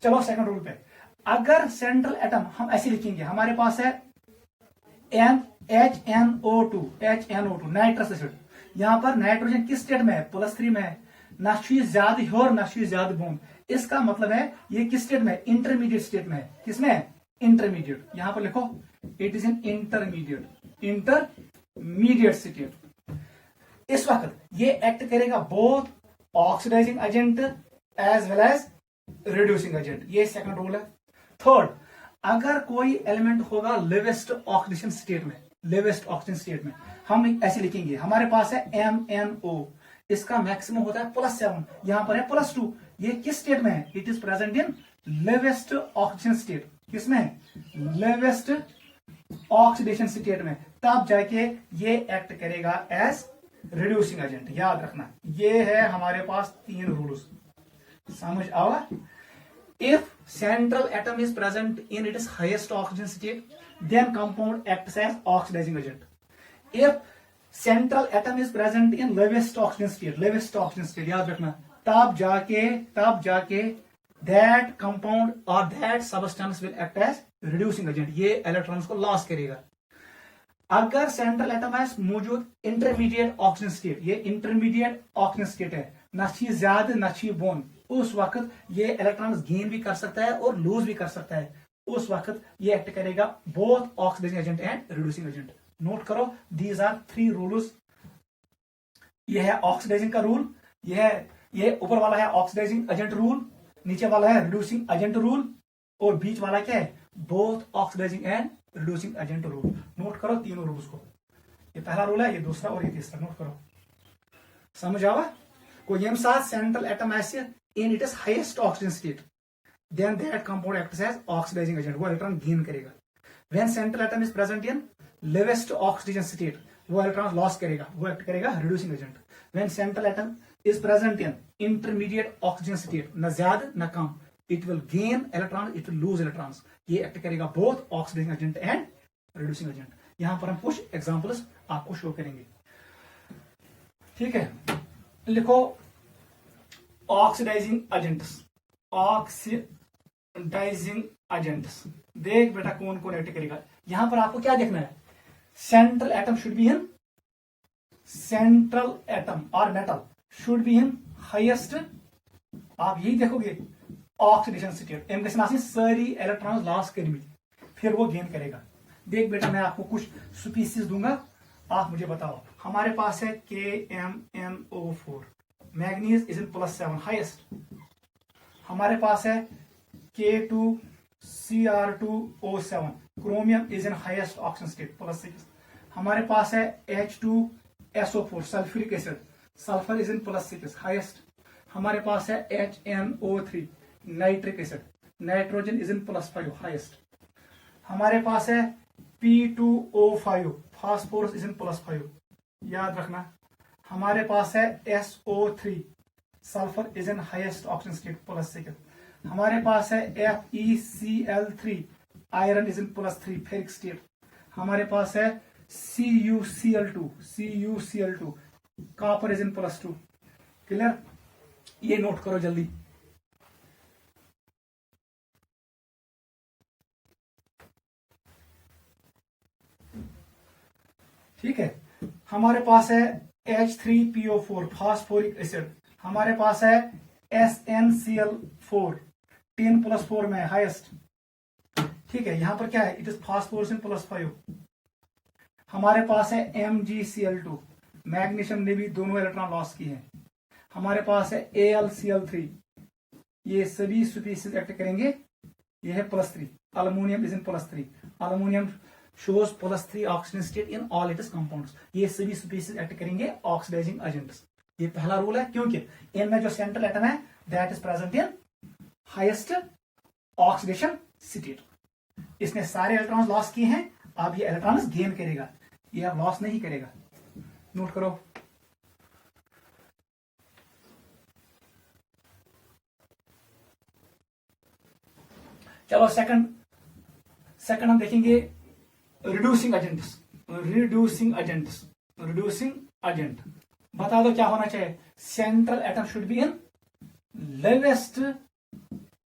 चलो सेकंड रूल पे, अगर सेंट्रल एटम हम ऐसे लिखेंगे, हमारे पास है HNO2 नाइट्रस एसिड। यहां पर नाइट्रोजन किस स्टेट में है, +3 में है, ना ज्यादा और ना ज्यादा बूंद। इसका मतलब है ये किस स्टेट में, इंटरमीडिएट स्टेट में है। किसमें है, इंटरमीडिएट। यहां पर लिखो, it is an intermediate state. इस वक्त ये एक्ट करेगा both oxidising agent as well as reducing agent. ये सेकंड रूल है। थर्ड, अगर कोई एलिमेंट होगा लोवेस्ट ऑक्सीडेशन स्टेट में, लोवेस्ट ऑक्सीजन स्टेट में, हम ऐसे लिखेंगे, हमारे पास है MnO, इसका मैक्सिमम होता है +7, यहां पर है +2। ये किस स्टेट में है, it is present in lowest oxygen state. किसमें है, लोवेस्ट ऑक्सीडेशन स्टेट में, तब जाके ये एक्ट करेगा एज रिड्यूसिंग एजेंट। याद रखना, ये है हमारे पास 3 रूल्स, समझ आवा। If central atom is present in its highest oxygen state, then compound acts as oxidizing agent. If central atom is present in lowest oxygen state, याद रखना, तब जाके that compound or that substance will act as reducing agent. ये electrons को loss करेगा। अगर central atom है मौजूद इंटरमीडिएट ऑक्सीजन स्टेट, ये इंटरमीडिएट ऑक्सीजन स्टेट है, ना ज्यादा ना बोन, उस वक्त ये इलेक्ट्रॉन्स गेन भी कर सकता है और लूज भी कर सकता है। उस वक्त ये एक्ट करेगा both oxidising agent and reducing agent. Note करो, दीज आर 3 रूल्स। ये है ऑक्सीडाइजिंग का रूल, ये ऊपर वाला है ऑक्सीडाइजिंग एजेंट रूल, नीचे वाला है रिड्यूसिंग एजेंट रूल, और बीच वाला क्या है, both oxidising and reducing agent rule. Note करो तीनों रूल्स को, ये पहला रूल है, ये दूसरा और ये तीसरा। नोट करो, समझ आवा। को यम साथ सेंट्रल एटम ऐसे in it is highest oxygen state, then that compound acts as oxidising agent, वो इलेक्ट्रॉन गेन करेगा। When central atom is present in lowest oxygen state, वो इलेक्ट्रॉन लॉस करेगा, वो एक्ट करेगा reducing agent. When central atom is present in intermediate oxygen state, न ज्यादा न कम, it will gain electron, it will lose electrons. ये act करेगा both oxidising agent and reducing agent. यहां पर हम कुछ एग्जांपल्स आपको शो करेंगे। ठीक है, लिखो ऑक्सीडाइजिंग एजेंट्स, ऑक्सीडाइजिंग एजेंट्स। देख बेटा कौन कौन एक्ट करेगा। यहां पर आपको क्या देखना है, central atom should be in, central atom और metal should be in highest, आप यही देखोगे ऑक्सीडेशन स्टेट। एम गई सारी इलेक्ट्रॉन लॉस कर फिर वो गेन करेगा। देख बेटा मैं आपको कुछ स्पीसीज दूंगा, आप मुझे बताओ। हमारे पास है KMnO4, manganese is in +7 highest. हमारे पास है K2Cr2O7, chromium is in highest oxygen state +6। हमारे पास है H2SO4, sulphuric acid, sulphur is in +6 highest. हमारे पास है HNO3, nitric acid, nitrogen is in +5 highest. हमारे पास है P2O5, फास्फोरस इज इन +5, याद रखना। हमारे पास है SO3, sulphur is in highest oxygen state +6। हमारे पास है FeCl3, iron is in +3 ferric state. हमारे पास है CuCl2, copper is in +2। Clear, ये नोट करो जल्दी। ठीक है, हमारे पास है H3PO4, फास्फोरिक एसिड। हमारे पास है SnCl4, 10+4 में हाईएस्ट। ठीक है, यहां पर क्या है, इट इज फास्फोरस इन +5। हमारे पास है MgCl2, मैग्नीशियम ने भी दोनों इलेक्ट्रॉन लॉस किए हैं। हमारे पास है AlCl3, ये सभी स्पीसीज एक्ट करेंगे, ये है +3। Aluminium is in +3, aluminium shows +3 oxygen state in all its compounds। ये सभी स्पीसीज एक्ट करेंगे ऑक्सीडाइजिंग एजेंट्स। ये पहला रूल है, क्योंकि इनमें जो सेंट्रल एटम है that is present in highest oxidation state. इसने सारे इलेक्ट्रॉन्स लॉस किए हैं, अब ये इलेक्ट्रॉन्स गेन करेगा, ये अब लॉस नहीं करेगा। नोट करो। चलो सेकंड हम देखेंगे रिड्यूसिंग एजेंट्स। रिड्यूसिंग एजेंट बता दो क्या होना चाहिए, central atom should be in lowest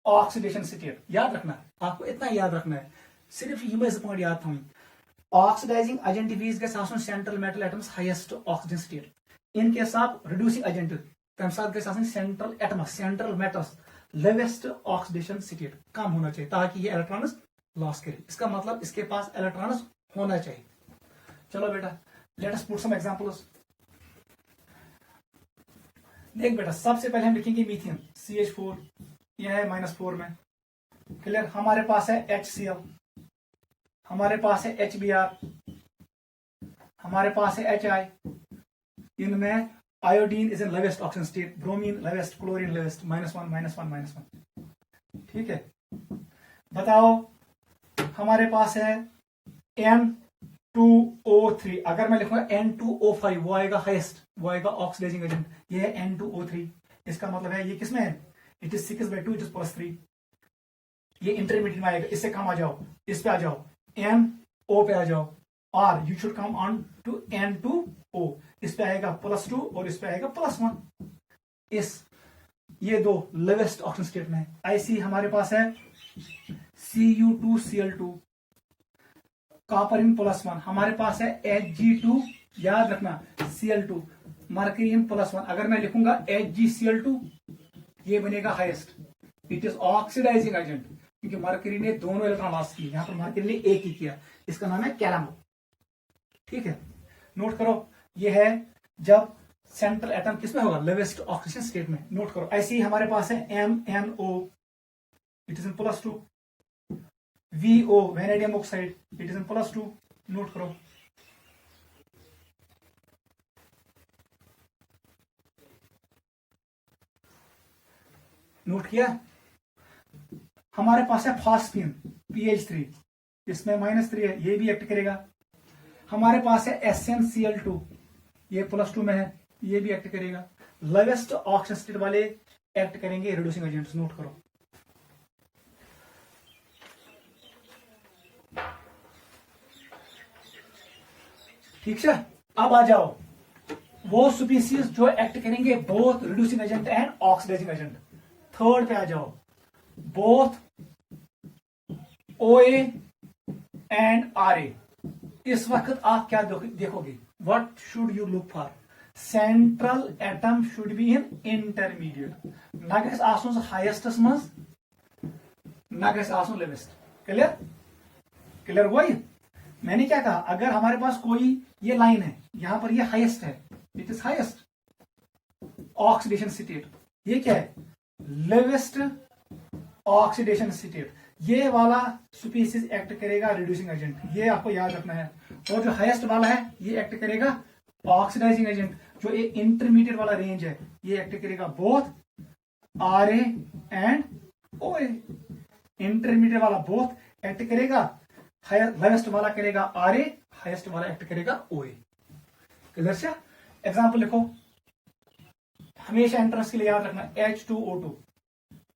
oxidation state. याद रखना, आपको इतना याद रखना है, सिर्फ ये पॉइंट याद था। ऑक्सीडाइजिंग एजेंट गई central metal atoms highest oxygen state. इनके साथ रिड्यूसिंग एजेंट तम साथ गई central atoms, central metals lowest oxidation state कम होना चाहिए, ताकि ये इलेक्ट्रॉन्स लॉस करे। इसका मतलब इसके पास इलेक्ट्रॉन्स होना चाहिए। चलो बेटा let us put some examples. देख बेटा सबसे पहले हम लिखेंगे मीथेन CH4, यह है -4 में। क्लियर, हमारे पास है HCl, हमारे पास है HBr, हमारे पास है HI। इनमें iodine is in lowest oxygen state, bromine lowest, chlorine lowest, -1 ठीक है। बताओ हमारे पास है N2O3, अगर मैं लिखूंगा N2O5 वो आएगा हाईएस्ट, वो आएगा ऑक्सीडाइजिंग एजेंट। ये है N2O3, इसका मतलब है ये किसमें है, इट इज 6/2, इट इज +3। ये इंटरमीडिएट में आएगा, इससे कम आ जाओ, इस पे आ जाओ, NO पे आ जाओ, और you should come on to N2O। इस पे आएगा +2 और इस पे आएगा +1। ये दो लोवेस्ट ऑक्सीजन स्टेट में है। ऐसी हमारे पास है Cu2Cl2, कॉपर इन +1। हमारे पास है Hg2, याद रखना Cl2, मर्करी इन +1। अगर मैं लिखूंगा HgCl2 ये बनेगा highest, it is oxidising agent, क्योंकि मर्करी ने दोनों इलेक्ट्रॉन लॉस किए, यहां पर मर्करी ने एक ही किया, इसका नाम है कैलम। ठीक है, नोट करो, ये है जब सेंट्रल एटम किसमें होगा, लोवेस्ट ऑक्सीजन स्टेट में। नोट करो। ऐसे ही हमारे पास है MnO, it is in +2। VO, vanadium oxide, it is in +2। Note करो। नोट किया। हमारे पास है फास्फीन PH3, इसमें -3 है, ये भी एक्ट करेगा। हमारे पास है SnCl2, ये +2 में है, ये भी एक्ट करेगा। लोवेस्ट ऑक्सीजन स्टेट वाले एक्ट करेंगे रिड्यूसिंग एजेंट्स। नोट करो। ठीक है, अब आ जाओ वो स्पीसीज जो एक्ट करेंगे both reducing agent and oxidising agent. Third पे आ जाओ, बोथ OA एंड RA। इस वक्त आप क्या देखोगे, what should you look for? Central atom should be in intermediate, ना गस आसुन हाईएस्टस मज, ना गस आसुन लोवेस्ट। क्लियर? क्लियर हुआ ये? मैंने क्या कहा, अगर हमारे पास कोई ये लाइन है, यहां पर ये हाईएस्ट है, it is highest oxidation state, ये क्या है? Lowest oxidation state. ये वाला स्पीसीज एक्ट करेगा रिड्यूसिंग एजेंट, ये आपको याद रखना है। और जो हाईएस्ट वाला है ये एक्ट करेगा ऑक्सीडाइजिंग एजेंट। जो ये इंटरमीडिएट वाला रेंज है ये एक्ट करेगा both RA and OA। Intermediate वाला बोथ एक्ट करेगा, लोवेस्ट वाला करेगा RA, हाईएस्ट वाला एक्ट करेगा OA। क्लियर से? एग्जांपल लिखो, हमेशा एंट्रेंस के लिए याद रखना H2O2,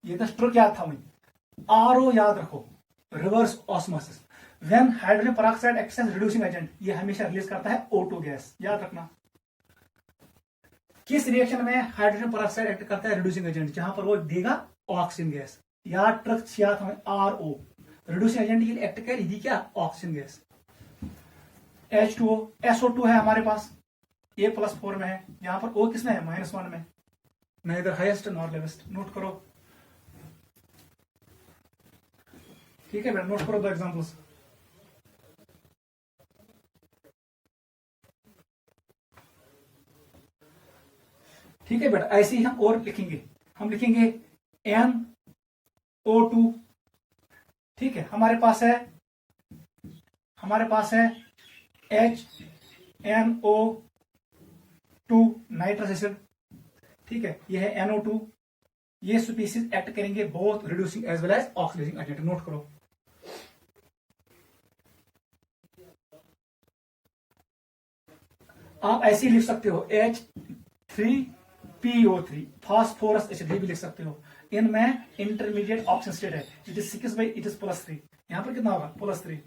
ये तो स्ट्रोक याद था मुझे। RO याद रखो, reverse osmosis. When hydrogen peroxide acts as reducing agent, ये हमेशा रिलीज करता है O2 गैस, याद रखना। किस रिएक्शन में हाइड्रोजन पेरोक्साइड एक्ट करता है रिड्यूसिंग एजेंट? जहां पर वो देगा ऑक्सीजन गैस। याद ट्रक RO रिड्यूसिंग एजेंट के लिए एक्ट करेगी क्या? Oxygen gas. H2O, SO2 है हमारे पास, A+4 में है, यहां पर O किसमें है? -1 में, neither highest nor lowest. Note करो, ठीक है बेटा, नोट करो दो एग्जांपल्स। ठीक है बेटा, ऐसे ही हम और लिखेंगे, हम लिखेंगे NO2, ठीक है। हमारे पास है HNO2 नाइट्रस एसिड, ठीक है, ये है NO2। ये स्पीसीज एक्ट करेंगे both reducing as well as oxidising agent. Note करो, आप ऐसे ही लिख सकते हो H3PO3 फास्फोरस एसिड, ये भी लिख सकते हो। इनमें इंटरमीडिएट ऑक्सीजन स्टेट है, it is 6 by it is +3। यहां पर कितना होगा? +3।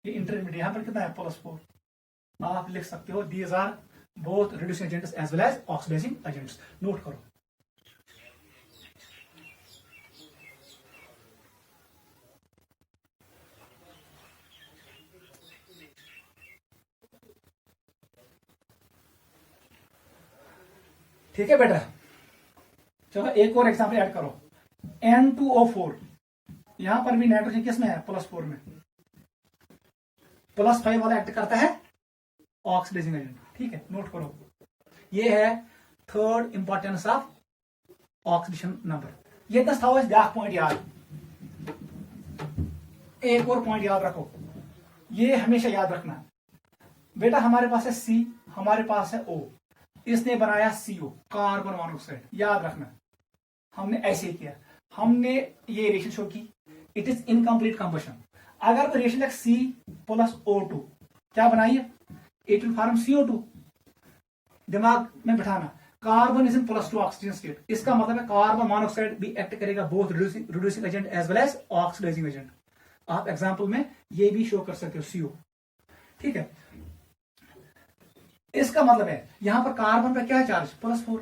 ये इंटरमीडिएट, यहां पर कितना है? +4। आप लिख सकते हो these are both reducing agents as well as oxidising agents. Note करो, ठीक है बेटा। चलो एक और एग्जांपल ऐड करो, N2O4, यहां पर भी नाइट्रोजन किसमें है? +4 में। +5 वाला एक्ट करता है ऑक्सीडाइजिंग एजेंट, ठीक है। नोट करो, ये है third importance of oxidation number. ये दस था ब्याक पॉइंट याद। एक और पॉइंट याद रखो, ये हमेशा याद रखना बेटा। हमारे पास है C, हमारे पास है O, इसने बनाया CO, कार्बन मोनोऑक्साइड। याद रखना, हमने ऐसे ही किया, हमने ये रिएक्शन शो की, इट इज इनकम्प्लीट कंबशन। अगर तो रिएक्शन लाइक C+O2 क्या बनाइए? It will form CO2। दिमाग में बिठाना, carbon is in +2 oxygen state, इसका मतलब है कार्बन मोनोऑक्साइड भी एक्ट करेगा both reducing agent as well as oxidising agent. आप एग्जांपल में ये भी शो कर सकते हो CO, ठीक है। इसका मतलब है यहां पर कार्बन का क्या है चार्ज? +4।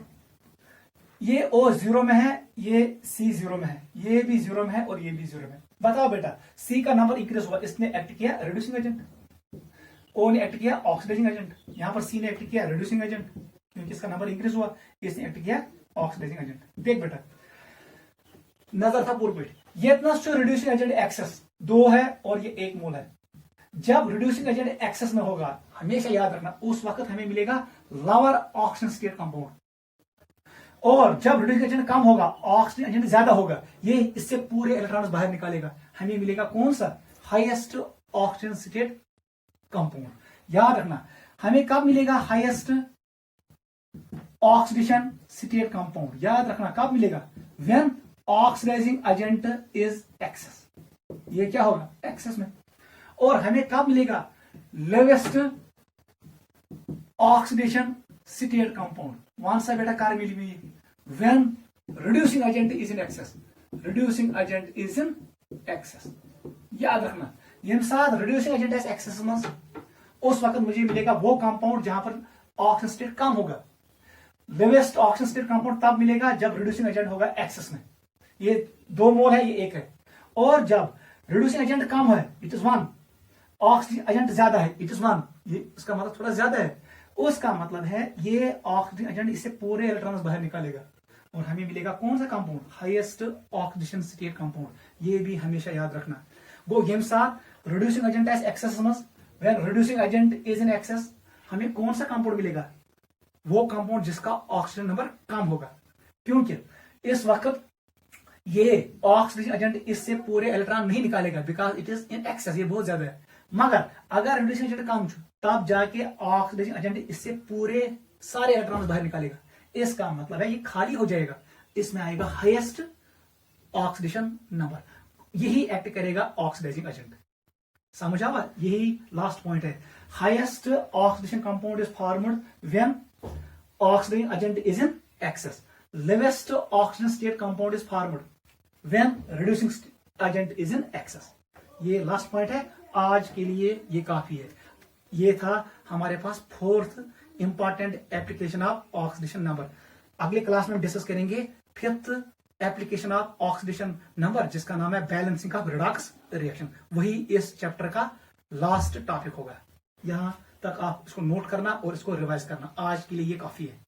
ये O 0 में है, ये C 0 में है, ये भी 0 में है और ये भी 0 में है। बताओ बेटा, C का नंबर इंक्रीज हुआ, इसने एक्ट किया रिड्यूसिंग एजेंट, O ने एक्ट किया ऑक्सीडाइजिंग एजेंट, यहां पर C ने एक्ट किया रिड्यूसिंग एजेंट, क्योंकि इसका नंबर इंक्रीज हुआ, इसने एक्ट किया ऑक्सीडाइजिंग एजेंट। देख बेटा, नजर था पूर्व पेट, ये इतना रिड्यूसिंग एजेंट एक्सेस 2 है और ये 1 मोल है। जब रिड्यूसिंग एजेंट एक्सेस में होगा, हमेशा याद रखना, उस वक्त हमें मिलेगा लोअर ऑक्सीजन स्टेट कंपाउंड। और जब रिड्यूसिंग एजेंट कम होगा, ऑक्सीजन एजेंट ज्यादा होगा, ये इससे पूरे इलेक्ट्रॉन्स बाहर निकालेगा, हमें मिलेगा कौन सा? Highest oxygen state compound. याद रखना, हमें कब मिलेगा हाईएस्ट ऑक्सीडेशन स्टेट कंपाउंड? याद रखना कब मिलेगा? When oxidising agent is excess. ये क्या होगा? एक्सेस में। और हमें कब मिलेगा? Lowest oxidation state compound. वहां से बेटा कार मिली हुई, when reducing agent is in excess. Reducing agent is in excess, याद रखना। यम साथ रिड्यूसिंग एजेंट एक्सेस में, उस वक्त मुझे मिलेगा वो कंपाउंड जहां पर ऑक्सीजन स्टेट कम होगा। लोवेस्ट ऑक्सीजन स्टेट कंपाउंड तब मिलेगा जब रिड्यूसिंग एजेंट होगा एक्सेस में। ये 2 मोल है, ये 1 है। और जब रिड्यूसिंग एजेंट कम है, इट इज 1, ऑक्सीजन एजेंट ज्यादा है, इट इज 1, ये इसका मतलब थोड़ा ज्यादा है, उसका मतलब है ये ऑक्सीजन एजेंट इससे पूरे इलेक्ट्रॉन्स बाहर निकालेगा और हमें मिलेगा कौन सा compound, highest oxidation state compound. ये भी हमेशा याद रखना। गो गेम साथ रिड्यूसिंग एजेंट एज एक्सेस मस, when reducing agent is in access हमें कौन सा कंपाउंड मिलेगा, वो कंपाउंड जिसका ऑक्सीजन नंबर कम होगा, क्योंकि इस वक्त ये ऑक्सीजन एजेंट इससे पूरे इलेक्ट्रॉन नहीं निकालेगा because it is in excess, ये बहुत ज्यादा है। मगर अगर रिड्यूसिंग एजेंट कम तब जाके ऑक्सीडेशन एजेंट इससे पूरे सारे इलेक्ट्रॉन बाहर निकालेगा। इसका मतलब है ये खाली हो जाएगा, इसमें आएगा हाईएस्ट ऑक्सीडेशन नंबर, यही एक्ट करेगा ऑक्सीडाइजिंग एजेंट। समझ आवा, यही लास्ट पॉइंट है। Highest oxidation compound is formed when oxidising agent is in excess. Lowest oxygen state compound is formed when reducing agent is in excess. ये last point है, आज के लिए ये काफी है। ये था हमारे पास 4th important application of oxidation number. अगले क्लास में डिस्कस करेंगे 5th application of oxidation number, जिसका नाम है बैलेंसिंग ऑफ रिडॉक्स रिएक्शन। वही इस चैप्टर का लास्ट टॉपिक होगा। यहां तक आप इसको नोट करना और इसको रिवाइज करना। आज के लिए ये काफी है।